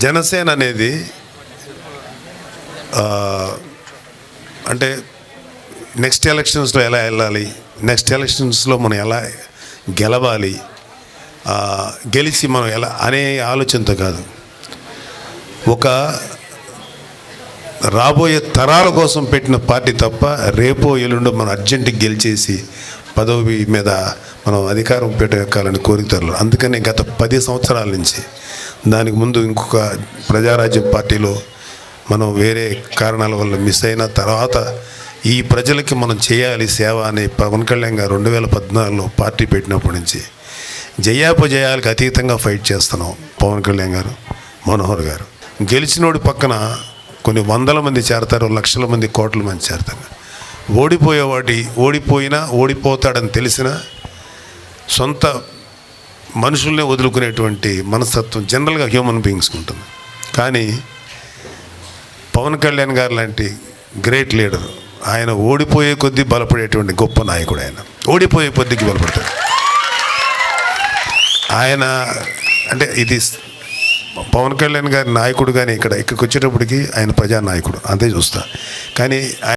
జనసేన అనేది అంటే నెక్స్ట్ ఎలక్షన్స్లో ఎలా వెళ్ళాలి, నెక్స్ట్ ఎలక్షన్స్లో మనం ఎలా గెలవాలి, గెలిచి మనం ఎలా అనే ఆలోచనతో కాదు, ఒక రాబోయే తరాల కోసం పెట్టిన పార్టీ తప్ప రేపో ఎల్లుండో మనం అర్జెంటుగా గెలిచేసి పదవి మీద మనం అధికారం పెట్టాలని కోరికలు. అందుకని గత 10 సంవత్సరాల నుంచి, దానికి ముందు ఇంకొక ప్రజారాజ్యం పార్టీలో మనం వేరే కారణాల వల్ల మిస్ అయిన తర్వాత ఈ ప్రజలకి మనం చేయాలి సేవ అని పవన్ కళ్యాణ్ గారు 2014లో పార్టీ పెట్టినప్పటి నుంచి జయాపజయాలకు అతీతంగా ఫైట్ చేస్తున్నాం. పవన్ కళ్యాణ్ గారు, మనోహర్ గారు గెలిచినోడి పక్కన కొన్ని వందల మంది చేరతారు, లక్షల మంది, కోట్ల మంది చేరతారు. ఓడిపోతాడని తెలిసిన సొంత మనుషుల్నే వదులుకునేటువంటి మనస్తత్వం జనరల్గా హ్యూమన్ బీయింగ్స్కి ఉంటుంది. కానీ పవన్ కళ్యాణ్ గారు లాంటి గ్రేట్ లీడర్, ఆయన ఓడిపోయే కొద్దీ బలపడేటువంటి గొప్ప నాయకుడు. ఆయన ఓడిపోయే కొద్దికి బలపడతాడు. ఆయన అంటే ఇది పవన్ కళ్యాణ్ గారి నాయకుడు, కానీ ఇక్కడికి వచ్చేటప్పటికి ఆయన ప్రజానాయకుడు అంతే చూస్తా. కానీ